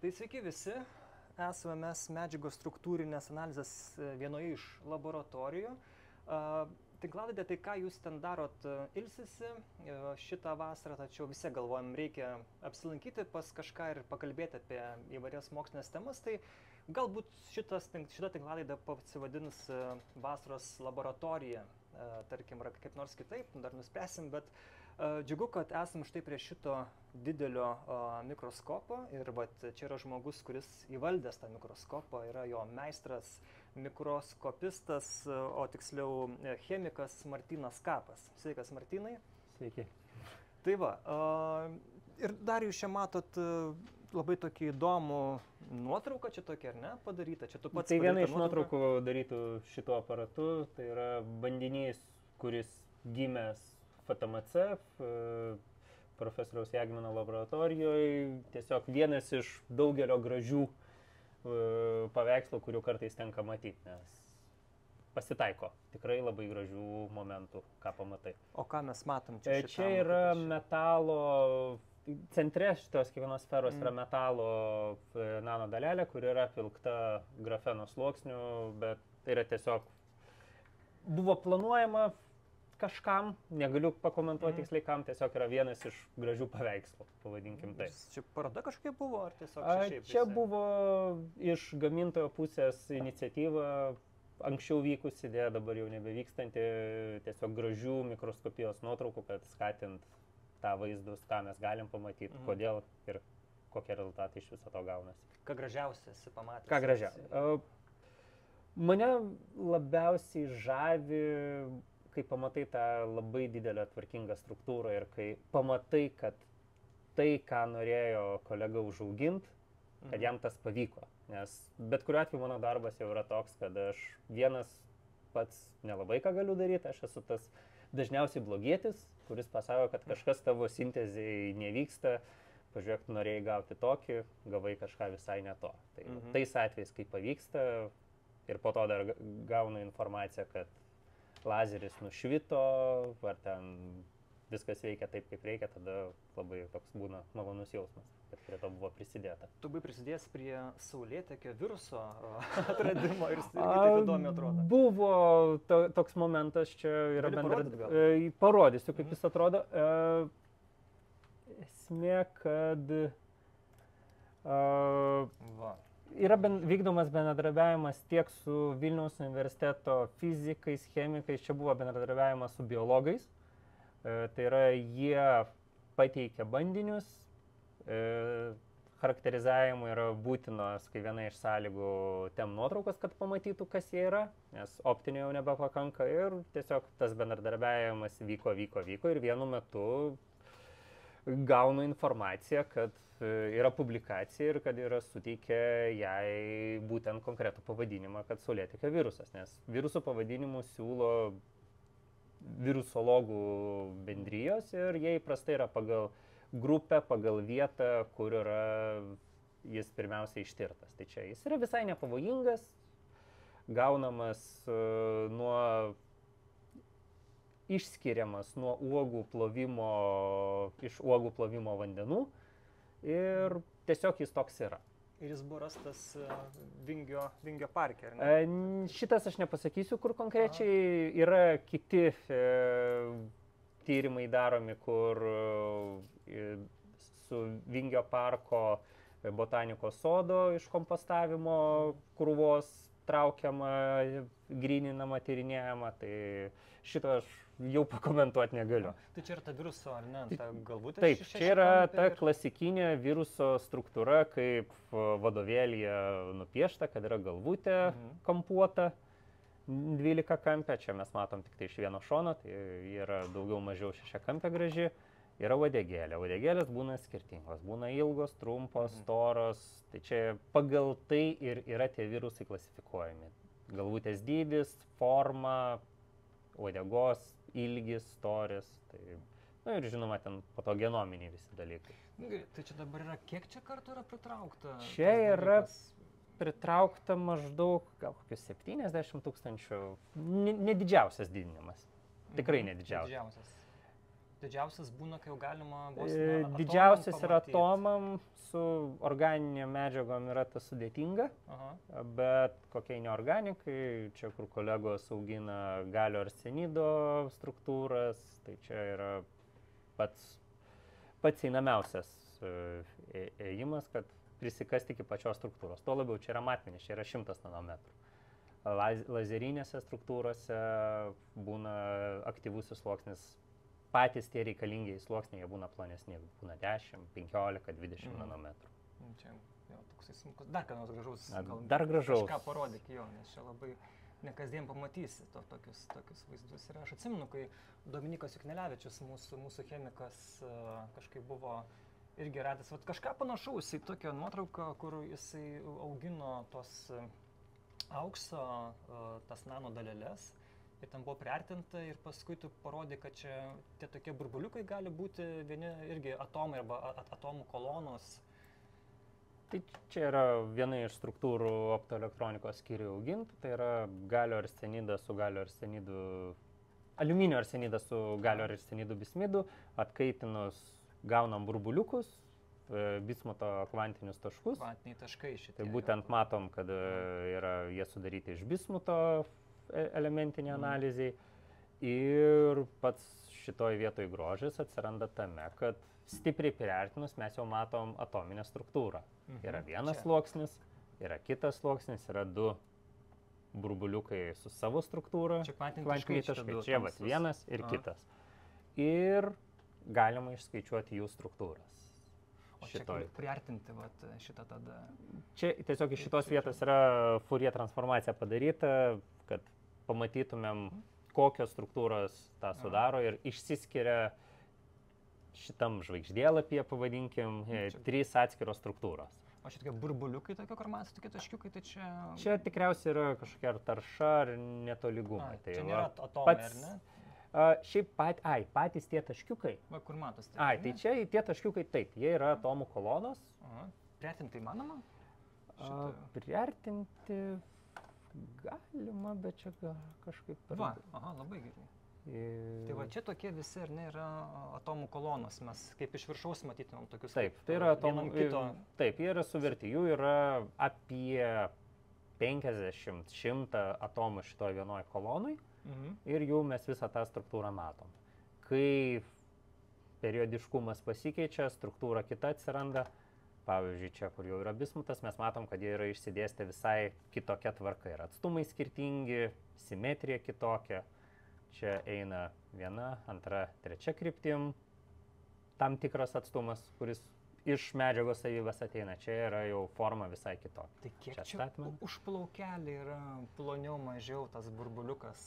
Tai sveiki visi, esame mes medžiagos struktūrinės analizės vienoje iš laboratorijų. Tinklalaidė, tai ką jūs ten darot, ilsisi šitą vasarą, tačiau visi galvojam, reikia apsilankyti pas kažką ir pakalbėti apie įvairias mokslinės temas. Tai galbūt šita tinklalaidė pasivadins vasaros laboratorija, tarkim, ar kaip nors kitaip, dar nuspręsim, bet džiugu, kad esam štai prie šito didelio mikroskopo ir čia yra žmogus, kuris įvaldęs tą mikroskopą, yra jo meistras, mikroskopistas, o tiksliau chemikas Martynas Kapas. Sveikas, Martynai. Sveiki. Tai va, ir dar jūs čia matot labai tokį įdomų nuotrauką čia tokia, ar ne, padaryta? Čia tu pats tai viena iš nuotraukų darytų šituo aparatu, tai yra bandinys, kuris gimęs FTMC, profesoriaus Jagmino laboratorijoje, tiesiog vienas iš daugelio gražių paveikslų, kurių kartais tenka matyti, nes pasitaiko tikrai labai gražių momentų, ką pamatai. O ką mes matom čia? Čia yra metalo, centre šitos kiekvienos sferos yra metalo nanodalelė, kuri yra apvilkta grafeno sluoksniu, bet tai yra tiesiog buvo planuojama kažkam, negaliu pakomentuoti tiksliai kam, tiesiog yra vienas iš gražių paveikslų, pavadinkim tai. Čia paroda kažkokia buvo, ar tiesiog šiaip? Čia buvo iš gamintojo pusės iniciatyva, anksčiau vykusi idėja, dabar jau nebevykstanti, tiesiog gražių mikroskopijos nuotraukų, kad skatint tą vaizdus, ką mes galim pamatyti, kodėl ir kokie rezultatai iš viso to gaunasi. Ką gražiausia esi pamatęs? Ką gražiausia? Mane labiausiai žavi, kai pamatai tą labai didelę tvarkingą struktūrą ir kai pamatai, kad tai, ką norėjo kolega užauginti, kad jam tas pavyko. Nes bet kuriuo atveju mano darbas jau yra toks, kad aš vienas pats nelabai ką galiu daryti, aš esu tas dažniausiai blogietis, kuris pasako, kad kažkas tavo sintezėje nevyksta, pažiūrėk, norėjai gauti tokį, gavai kažką visai ne to. Tai tais atvejais, kai pavyksta ir po to dar gaunu informaciją, kad lazeris nušvito, ar ten viskas veikia taip, kaip reikia, tada labai toks būna malonus jausmas, kad prie to buvo prisidėta. Tu buvai prisidėjęs prie saulėtekio viruso atradimo ir taip įdomi atrodo. Buvo toks momentas, čia yra parodysiu, kaip jis atrodo. Esmė, kad yra vykdomas bendradarbiavimas tiek su Vilniaus universiteto fizikais, chemikais, čia buvo bendradarbiavimas su biologais. Tai yra, jie pateikia bandinius, charakterizavimui yra būtinos, kai viena iš sąlygų tem nuotraukos, kad pamatytų, kas jie yra, nes optinio jau nebepakanka ir tiesiog tas bendradarbiavimas vyko ir vienu metu gaunu informaciją, kad yra publikacija ir kad yra suteikę jai būtent konkretų pavadinimą, kad saulėtekio virusas, nes virusų pavadinimų siūlo virusologų bendrijos ir jie įprastai yra pagal grupę, pagal vietą, kur yra jis pirmiausia ištirtas. Tai čia jis yra visai nepavojingas, gaunamas išskiriamas nuo uogų plovimo, iš uogų plovimo vandenų ir tiesiog jis toks yra. Ir jis buvo rastas Vingio parke, ar ne? Šitas aš nepasakysiu, kur konkrečiai yra kiti tyrimai daromi, kur su Vingio parko botanikos sodo iš kompostavimo krūvos traukiama, gryninama, tyrinėjama, tai šito aš jau pakomentuoti negaliu. Tai čia yra ta viruso, ar ne? Galbūt taip, čia yra ta klasikinė viruso struktūra, kaip vadovėlyje nupiešta, kad yra galvutė kampuota, 12 kampė, čia mes matom tik tai iš vieno šono, tai yra daugiau mažiau 6 kampė graži. Yra uodegėlė. Uodegėlės būna skirtingos, būna ilgos, trumpos, storos, tai čia pagal tai ir yra tie virusai klasifikuojami. Galvutės dydis, forma, uodegos, ilgis, storis, tai, ir žinoma, ten po to genominiai visi dalykai. Tai čia dabar yra, kiek čia kartų yra pritraukta? Čia yra pritraukta maždaug gal kokius 70 000, nedidžiausias didinimas, tikrai nedidžiausias. didžiausias būna, kai jau galima Didžiausias yra atomam, su organinėm medžiagom yra tas sudėtinga, bet kokiai neorganikai, čia kur kolegos augina galio arsenido struktūras, tai čia yra pats einamiausias ėjimas, kad prisikasti iki pačios struktūros. Tuo labiau, čia yra matmenis, čia yra 100 nanometrų. Lazerinėse struktūrose būna aktyvusis sluoksnis, patys tie reikalingiai sluoksniai, jie būna plonesni, būna 10, 15, 20 nanometrų. Čia jau toksai smulkus, dar ką nors gražaus. Dar gražaus. Kažką parodyk jo, nes čia labai nekasdien pamatysi tokius vaizdus. Ir aš atsimenu, kai Dominikas Juknelevičius, mūsų chemikas, kažkaip buvo irgi radęs kažką panašaus į tokią nuotrauką, kur jisai augino tos aukso, tas nano dalelės. Ir ten buvo priartinta ir paskui tu parodė, kad čia tie tokie burbuliukai gali būti vieni irgi atomai arba atomų kolonos. Tai čia yra viena iš struktūrų optoelektronikos skyriui auginti, tai yra galio arsenidas su galio arsenidu, aliuminio arsenidas su galio arsenidu bismidu, atkaitinus gaunam burbuliukus, bismuto kvantinius taškus. Kvantiniai taškai šitie. Tai būtent matom, kad jie sudaryti iš bismuto elementinė analizai. Ir pats šitoj vietoj grožis atsiranda tame, kad stipriai priartinus mes jau matom atominę struktūrą. Yra vienas sluoksnis, yra kitas sluoksnis, yra du burbuliukai su savo struktūra. Čia kvantiniai taškai. Čia vienas ir kitas. Ir galima išskaičiuoti jų struktūras. O čia kaip priartinti šitą tada? Čia tiesiog iš šitos vietos yra Fourier transformacija padaryta, kad pamatytumėm, kokios struktūros tą sudaro ir išsiskiria šitam žvaigždėlapyje, pavadinkim, 3 atskiros struktūros. O šitie burbuliukai, kur matosi, tokie taškiukai, tai čia... Čia tikriausiai yra kažkokia ar tarša, ar netolygumai. Čia nėra atomai, ar ne? Šiaip patys tie taškiukai. Kur matosi? Tai čia tie taškiukai taip, jie yra atomų kolonos. Priartinti įmanoma? Priartinti galima, bet čia kažkaip... Labai gerai. Tai čia tokie visi, ar ne, yra atomų kolonos, mes kaip iš viršaus matytumėm tokius. Taip, tai yra atomų kito. Taip, jie yra suverti, jų yra apie 50-100 atomų šitoje vienoje kolonui. Ir jau mes visą tą struktūrą matom. Kai periodiškumas pasikeičia, struktūra kita atsiranda, pavyzdžiui, čia, kur jau yra bismutas, mes matom, kad jie yra išsidėstę visai kitokia tvarka. Ir atstumai skirtingi, simetrija kitokia. Čia eina viena, antra, trečia kryptim, tam tikras atstumas, kuris iš medžiagos savybės ateina. Čia yra jau forma visai kitokia. Tai kiek čia už plaukelį yra ploniau mažiau tas burbuliukas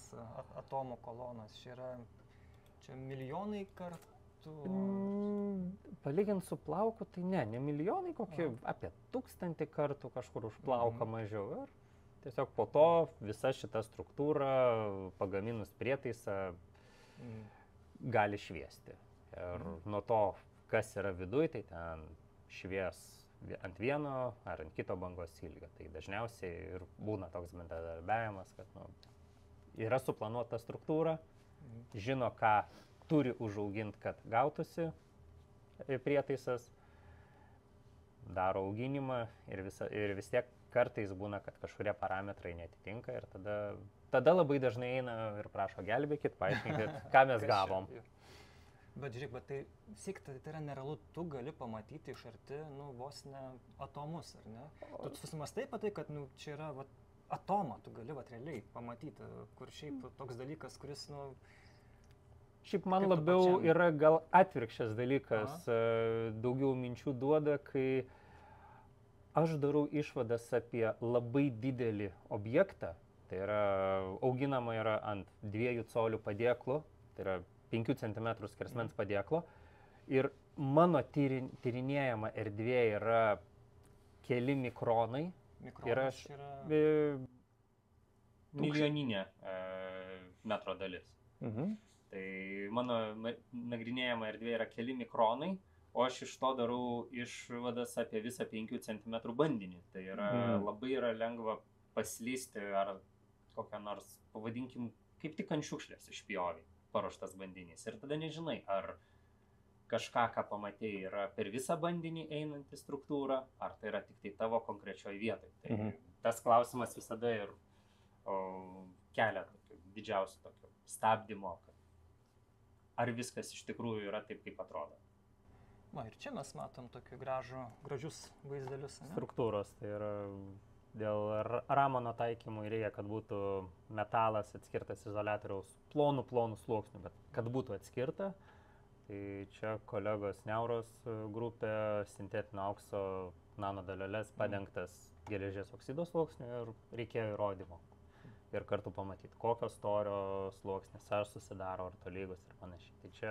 atomų kolonos? Čia milijonai kartų? Palyginti su plauku, tai ne milijonai, kokie apie 1000 kartų kažkur už plauką mažiau. Ir tiesiog po to visa šita struktūra, pagaminus prietaisą, gali šviesti. Ir nuo to, kas yra viduj, tai ten švies ant vieno ar ant kito bangos ilgio. Tai dažniausiai ir būna toks bendradarbiavimas, kad yra suplanuota struktūra, žino, ką turi užauginti, kad gautųsi prietaisas, daro auginimą ir vis tiek kartais būna, kad kažkurie parametrai netitinka ir tada labai dažnai eina ir prašo gelbėkit, paaiškinkit, ką mes gavom. Bet žiūrėk, tai yra nerealu, tu gali pamatyti iš arti, vos ne atomus, ar ne? Tu susimastai apie tai, kad čia yra atomą, tu gali realiai pamatyti, kur šiaip toks dalykas, kuris, Šiaip man labiau yra gal atvirkščias dalykas, daugiau minčių duoda, kai aš darau išvadas apie labai didelį objektą, tai yra auginama yra ant 2 colių padėklo, tai yra 5 cm skersmens padėklo ir mano tyrinėjama erdvė yra keli mikronai. Mikronas yra milijoninė metro dalis. Tai mano nagrinėjama erdvė yra keli mikronai, o aš iš to darau išvadas apie visą 5 cm bandinį. Tai yra labai yra lengva paslysti ar kokią nors, pavadinkim, kaip tik ant šiukšlės išpjovė. paruoštas bandinys. Ir tada nežinai, ar kažką, ką pamatėjai, yra per visą bandinį einanti struktūra, ar tai yra tik tai tavo konkrečioje vietoje. Tai tas klausimas visada ir kelia didžiausią tokio stabdymo, ar viskas iš tikrųjų yra taip, kaip atrodo. Va, ir čia mes matom tokių gražius vaizdelius. Ne? Struktūros, tai yra dėl Ramono taikymų reikia, kad būtų metalas atskirtas izoliatoriaus plonų sluoksnių, bet kad būtų atskirta. Tai čia kolegos Neuros grupė sintetinio aukso nanodaleles padengtas geležies oksido sluoksniu ir reikėjo įrodymo. Ir kartu pamatyti, kokio storio sluoksnis, ar susidaro, ar tolygus ir panašiai. Tai čia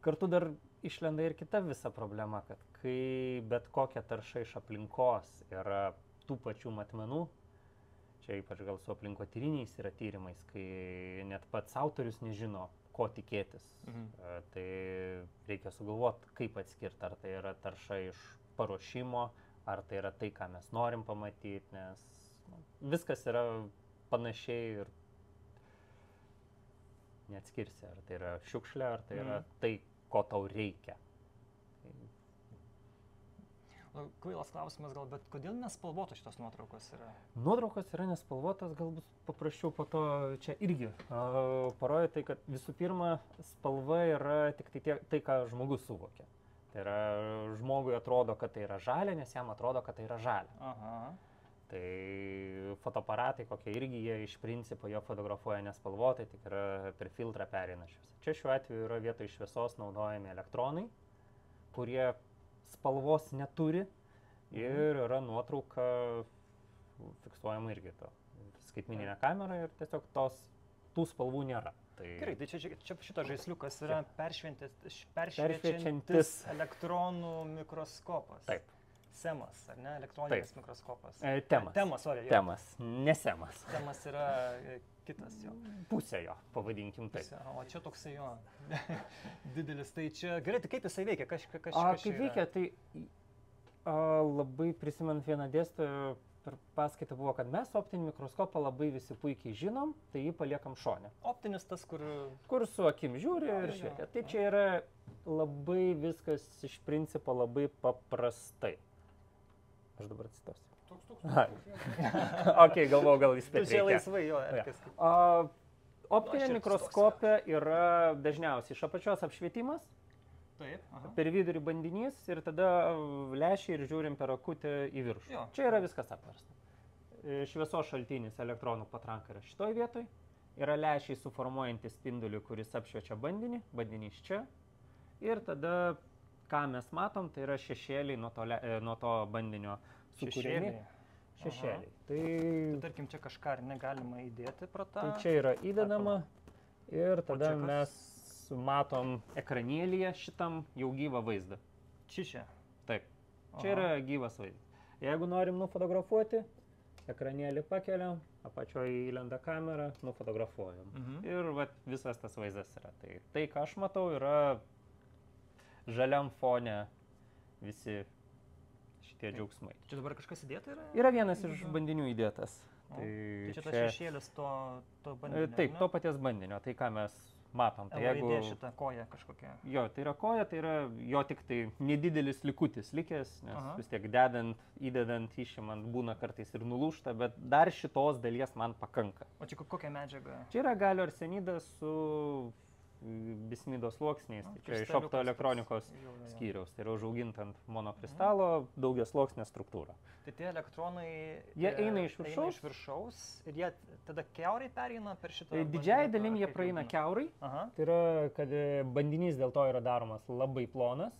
kartu dar išlenda ir kita visa problema, kad kai bet kokia tarša iš aplinkos yra tų pačių matmenų, čia ypač gal su aplinkotyriniais yra tyrimais, kai net pats autorius nežino, ko tikėtis. Tai reikia sugalvoti, kaip atskirti, ar tai yra tarša iš paruošimo, ar tai yra tai, ką mes norim pamatyti, nes viskas yra panašiai ir neatskirsi, ar tai yra šiukšlė, ar tai yra tai, ko tau reikia. Kvailas klausimas gal, bet kodėl nespalvotos šitos nuotraukos yra? Nuotraukos yra nespalvotos, galbūt paprasčiau po to čia irgi parodyti, tai kad visų pirma spalva yra tik tai, ką žmogus suvokia. Tai yra, žmogui atrodo, kad tai yra žalia, nes jam atrodo, kad tai yra žalia. Aha. Tai fotoaparatai, kokie irgi jie iš principo jo fotografuoja nespalvotai, tik yra per filtrą pereinačius. Čia šiuo atveju yra vietoj šviesos naudojami elektronai, kurie spalvos neturi ir yra nuotrauka fiksuojama irgi to skaitmeninė kamera ir tiesiog tų spalvų nėra. Tai... Gerai, tai čia šitas žaisliukas yra peršviečiantis elektronų mikroskopas. Taip. SEMAS, ar ne? Elektroninis mikroskopas. Temas. Temas, sorry. Temas, ne SEMAS. Temas yra kitas jo. Pusė jo, pavadinkim taip. Pusė, o čia toksai jo didelis. Tai čia, gerai, tai kaip jisai veikia? Kaip veikia, tai labai prisimint vieną dėstytoją per paskaitą buvo, kad mes optinį mikroskopą labai visi puikiai žinom, tai jį paliekam šone. Optinis tas, kur su akim žiūri ir švietia. Tai čia yra labai viskas iš principo labai paprastai. Aš dabar atsitosiu. Ok, galvojau, gal jis reikia. Čia laisvai jo. Optinė mikroskopė yra dažniausiai iš apačios apšvietimas, taip, per vidurį bandinys ir tada lęšiai ir žiūrim per akutę į viršų. Jo. Čia yra viskas apversta. Šviesos šaltinis elektronų patranka yra šitoj vietoj, yra lęšiai suformuojantis spindulį, kuris apšviečia bandinį, bandinys čia ir tada ką mes matom, tai yra šešėliai nuo to bandinio sukūrimi. Šešėliai. Tai tarkim, čia kažką ar negalima įdėti pro tą? Tai čia yra įdedama ir tada mes matom ekranėlyje šitam jau gyvą vaizdą. Čia? Taip. Čia yra gyvas vaizdas. Jeigu norim nufotografuoti, ekranėlį pakeliam, apačioje įlenda kamera, nufotografuojam. Ir visas tas vaizdas yra. Tai ką aš matau, yra žaliam fone visi šitie džiaugsmai. Čia dabar kažkas įdėta yra? Yra vienas iš bandinių įdėtas. Tai čia tas šešėlis to bandinio? Taip, to paties bandinio. Tai ką mes matom. Tai jeigu šitą koją kažkokią. Jo, tai yra koja, tai yra jo tik tai nedidelis likutis likęs, nes vis tiek įdedant, išimant būna kartais ir nulūžta, bet dar šitos dalies man pakanka. O čia kokia medžiaga? Čia yra galio arsenidas su bismido sluoksniais, tai čia iš optoelektronikos skyriaus, tai yra užauginta ant monokristalo daugiasluoksnė struktūra. Tai tie elektronai jie eina iš viršaus ir jie tada kiaurai pereina per šitą? Didžiąją dalim jie praeina kiaurai, tai yra, kad bandinys dėl to yra daromas labai plonas,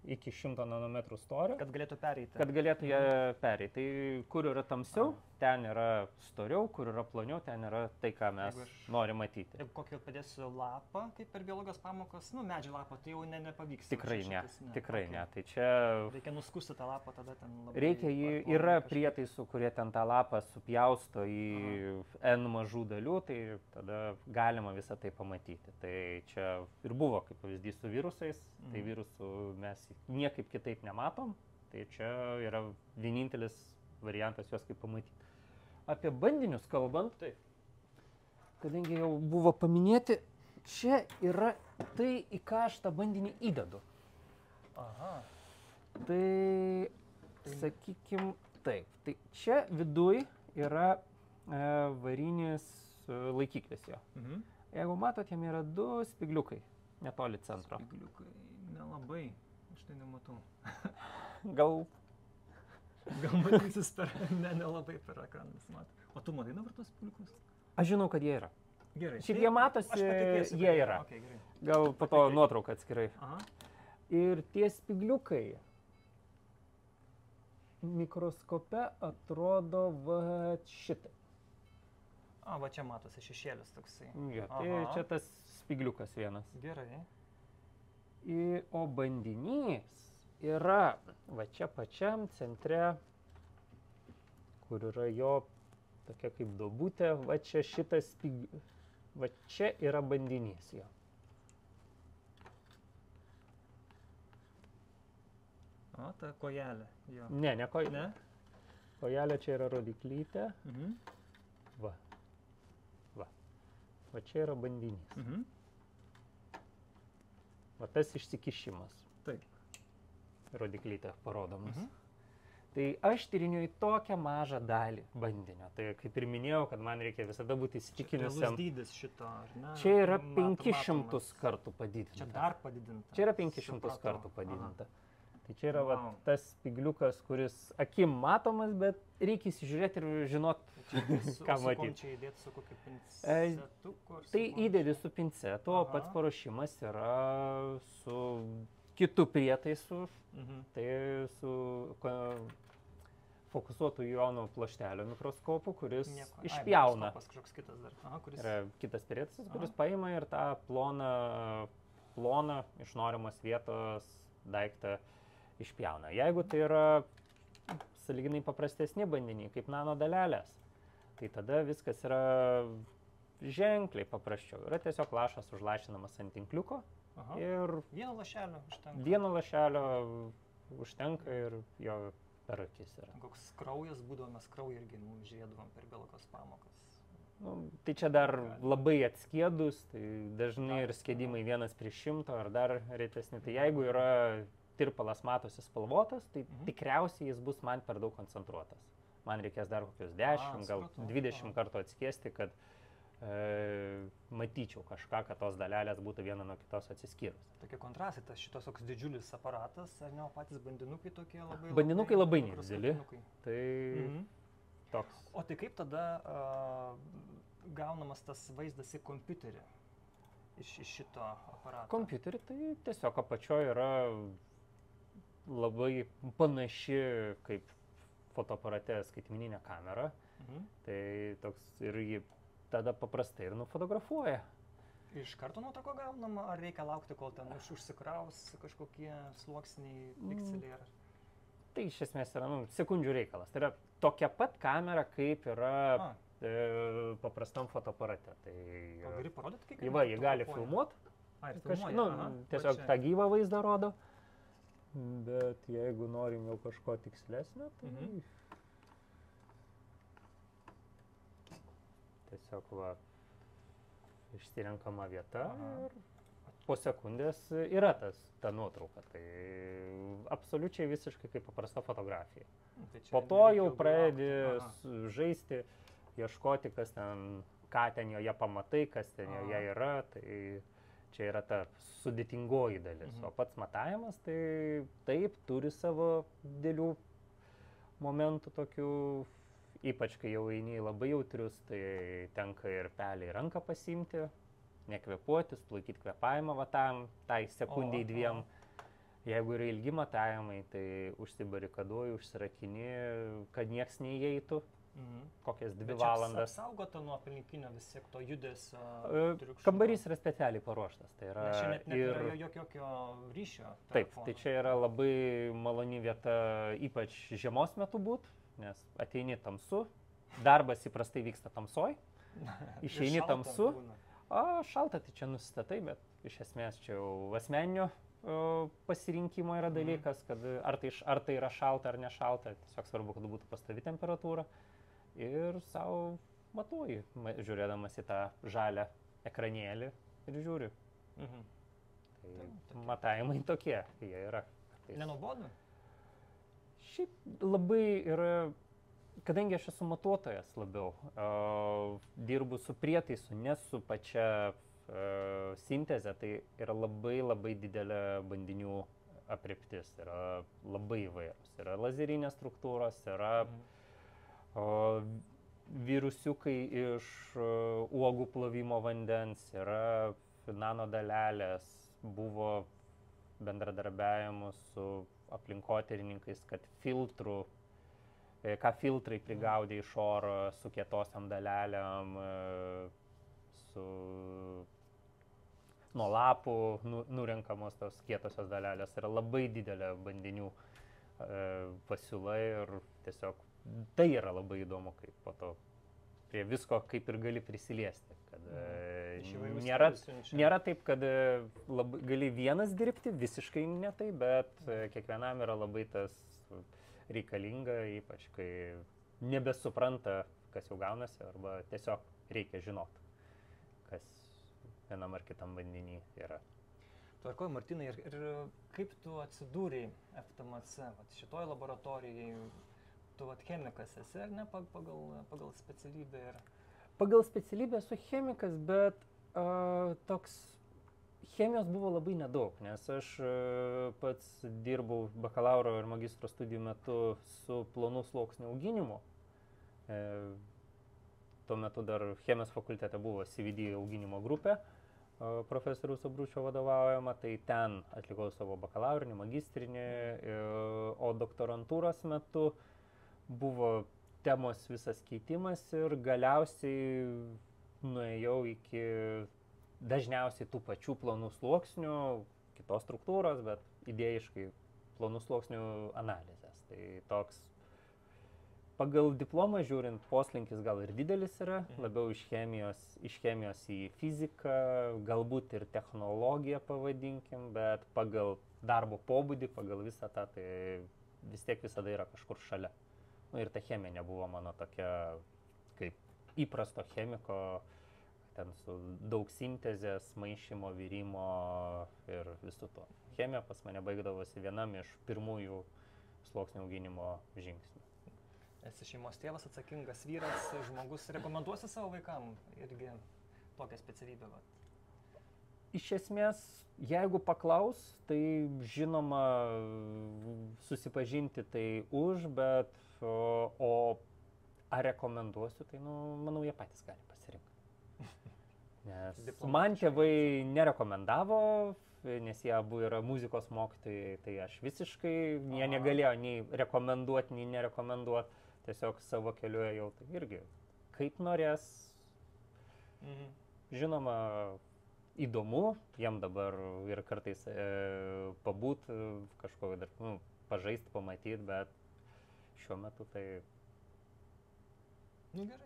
iki 100 nanometrų storio. Kad galėtų pereiti. Kad galėtų jie pereiti. Tai kur yra tamsiau, ten yra storiau, kur yra ploniau, ten yra tai, ką mes norim matyti. Jeigu kokį padėsiu lapą, kaip per biologijos pamokas, medžio lapą, tai jau nepavyks. Tikrai ne. Tai čia... Reikia nuskusti tą lapą, tada ten labai... Reikia, yra prietaisų, kurie ten tą lapą supjausto į N mažų dalių, tai tada galima visą tai pamatyti. Tai čia ir buvo, kaip pavyzdys su virusais, tai virusų mes niekaip kitaip nematom, tai čia yra vienintelis variantas juos kaip pamatyti. Apie bandinius kalbant, kadangi jau buvo paminėti, čia yra tai, į ką aš tą bandinį įdedu. Aha. Tai, sakykim, taip. Tai čia viduj yra varinis laikiklis jo. Jeigu matot, jam yra 2 spigliukai netoli centro. Spigliukai nelabai, aš tai nematau. Gal matysis nelabai per ekraną nesimato. O tu matai dabar tos spigliukus? aš žinau, kad jie yra. Gerai. Šiaip jie matosi, jie yra. Okay, gerai. Gal po to nuotrauką atskirai. Aha. Ir tie spigliukai mikroskope atrodo va šitai. Va čia matosi šešėlis toksai. Jo, tai čia tas spigliukas vienas. Gerai. O bandinys yra va čia pačiam centre, kur yra jo tokia kaip duobutė, va čia šitas va čia yra bandinys jo. Ta kojelė. Jo. Ne kojelė. Ne? Kojelė čia yra rodiklytė. Va. Va čia yra bandinys. Va tas išsikišimas. Taip. Rodiklytė parodomas. Tai aš tyrinėju tokią mažą dalį bandinio. Tai kaip ir minėjau, kad man reikia visada būti įsitikinusiam. Dydis šito, ar ne? Čia yra 500 kartų padidinta. Čia dar padidinta. Čia yra 500 kartų padidinta. Tai čia yra tas spigliukas, kuris akim matomas, bet reikia įsižiūrėti ir žinot, ką matyti. Čia įdėti su kokiu pincetu? Tai įdėdi su pincetu, o pats paruošimas yra su kitu prietaisu. Tai su fokusuotų ionų plaštelio mikroskopu, kuris išpjauna. Kažkoks kitas dar. Yra kitas prietaisas, kuris paima ir tą ploną iš norimos vietos daiktą išpjauna. Jeigu tai yra sąlyginai paprastesni bandiniai, kaip nanodalelės, tai tada viskas yra ženkliai paprasčiau. Yra tiesiog lašas užlašinamas ant tinkliuko ir vieno lašelio užtenka. Vieno lašelio užtenka ir jo per akis yra. Koks kraujas būdavo, mes kraują irgi žiūrėdavom per biologijos pamokas. Tai čia dar labai atskiedus, tai dažnai ir skiedimai 1:100 ar dar retesni. Tai jeigu yra tirpalas matosi spalvotas, tai tikriausiai jis bus man per daug koncentruotas. Man reikės dar kokius 10, gal 20 kartų atskiesti, kad matyčiau kažką, kad tos dalelės būtų viena nuo kitos atsiskyrus. Tokie kontrastai, tas šitos toks didžiulis aparatas, ar ne, patys bandinukai tokie labai... Bandinukai labai nedideli. Tai toks. O tai kaip tada gaunamas tas vaizdas į kompiuterį iš šito aparato? Kompiuterį tai tiesiog apačioje yra labai panaši kaip fotoaparate skaitmeninė kamera. Tai toks ir jį tada paprastai ir nufotografuoja. Iš karto nuotrauko gaunama, ar reikia laukti, kol ten užsikraus kažkokie sluoksniai, pikseliai? Tai iš esmės yra sekundžių reikalas. Tai yra tokia pat kamera, kaip yra paprastam fotoaparate. Tai gali parodyti, kaip jį gali filmuoti. Tiesiog tą gyvą vaizdą rodo. Bet jeigu norim jau kažko tikslesnio, tai tiesiog išsirenkama vieta ir po sekundės yra ta nuotrauka. Tai absoliučiai visiškai kaip paprasta fotografija. Po to jau pradedi žaisti, ieškoti, ką ten joje pamatai, kas ten joje yra. Tai čia yra ta sudėtingoji dalis. O pats matavimas, tai taip, turi savo didelių momentų tokių. Ypač, kai jau eini labai jautrius, tai tenka ir pelę į ranką pasiimti, nekvėpuoti, sulaikyti kvėpavimą tai sekundžiai 2. Jeigu yra ilgi matavimai, tai užsibarikaduoji, užsirakini, kad nieks neįeitų, kokias 2 valandas. Apsaugota nuo aplinkinio vis tiek to judesio triukšmo? Kambarys yra specialiai paruoštas. Tai yra čia net nėra jokio ryšio. Taip, tai čia yra labai maloni vieta, ypač žiemos metu būt. Nes ateini tamsu, darbas įprastai vyksta tamsoj, išeini tamsu, šalta tai čia nusistatai, bet iš esmės čia jau asmeninio pasirinkimo yra dalykas, kad ar tai yra šalta ar nešalta, tiesiog svarbu, kad būtų pastovi temperatūra ir savo matuoji, žiūrėdamas į tą žalią ekranėlį, ir žiūri. Mhm. Tai matavimai tokie, jie yra. Nenuobodu? Šiaip labai yra, kadangi aš esu matuotojas labiau, dirbu su prietaisu, ne su pačia sinteze, tai yra labai didelė bandinių aprėptis, yra labai įvairūs. Yra lazerinės struktūros, yra virusiukai iš uogų plovimo vandens, yra nanodalelės, buvo bendradarbiavimų su aplinkotyrininkais, kad filtrai prigaudė iš oro su kietosiam dalelėm, nuo lapų nurenkamos tos kietosios dalelės. Yra labai didelė bandinių pasiūla ir tiesiog tai yra labai įdomu, kaip po to prie visko kaip ir gali prisiliesti. Kad, nėra taip, kad gali vienas dirbti, visiškai ne taip, bet kiekvienam yra labai tas reikalinga, ypač kai nebesupranta, kas jau gaunasi, arba tiesiog reikia žinoti, kas vienam ar kitam vandenį yra. Tvarkoj, Martynai, ir kaip tu atsidūrei FTMC, šitoj laboratorijai, tu chemikas esi, ar ne, pagal specialybę? Pagal specialybę esu chemikas, bet toks chemijos buvo labai nedaug, nes aš pats dirbau bakalauro ir magistro studijų metu su plonų sluoksnių auginimu. Tuo metu dar chemijos fakultete buvo CVD auginimo grupė, profesoriaus Abručio vadovaujama, tai ten atlikau savo bakalaurinį, magistrinį, o doktorantūros metu buvo temos visas keitimas ir galiausiai nuėjau iki dažniausiai tų pačių plonų sluoksnių, kitos struktūros, bet idėjiškai plonų sluoksnių analizės. Tai toks, pagal diplomą žiūrint, poslinkis gal ir didelis yra, labiau iš chemijos į fiziką, galbūt ir technologiją pavadinkim, bet pagal darbo pobūdį, pagal visą tą, tai vis tiek visada yra kažkur šalia. Ir ta chemija nebuvo mano tokia kaip įprasto chemiko, ten su daug sintezės, maišymo, virimo ir visų to. Chemija pas mane baigdavosi vienam iš pirmųjų sluoksnių auginimo žingsnių. Esi šeimos tėvas, atsakingas vyras, žmogus, rekomenduosi savo vaikam irgi tokią specialybę? Iš esmės, jeigu paklaus, tai žinoma susipažinti tai bet ar rekomenduosiu, tai manau, jie patys gali pasirinkti. Nes man tėvai nerekomendavo, nes jie abu yra muzikos mokytojai, tai aš visiškai, jie negalėjo nei rekomenduoti, nei nerekomenduoti, tiesiog savo keliu ėjau, tai irgi kaip norės. Žinoma, įdomu, jiem dabar ir kartais pabūt, kažko dar, pažaist, pamatyti, bet šiuo metu tai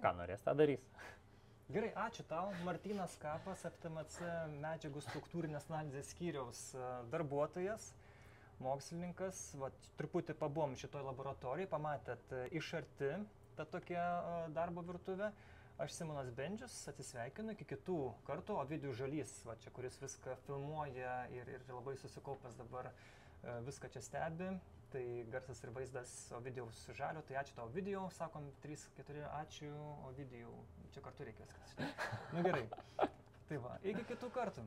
ką norės, tą darys. Gerai, ačiū tau. Martynas Kapas, FTMC medžiagų struktūrinės analizės skyriaus darbuotojas, mokslininkas. Truputį pabuvom šitoj laboratorijai, pamatėt iš arti tą tokią darbo virtuvę. Aš Simonas Bendžius, atsisveikinu, iki kitų kartų. Ovidijus Žalys, čia, kuris viską filmuoja ir labai susikaupęs dabar viską čia stebi. Tai garsas ir vaizdas Ovidijaus Žalio, tai ačiū tau Ovidijau, sakom 3-4, ačiū Ovidijau, čia kartu reikia viskas. Gerai, tai va, iki kitų kartų.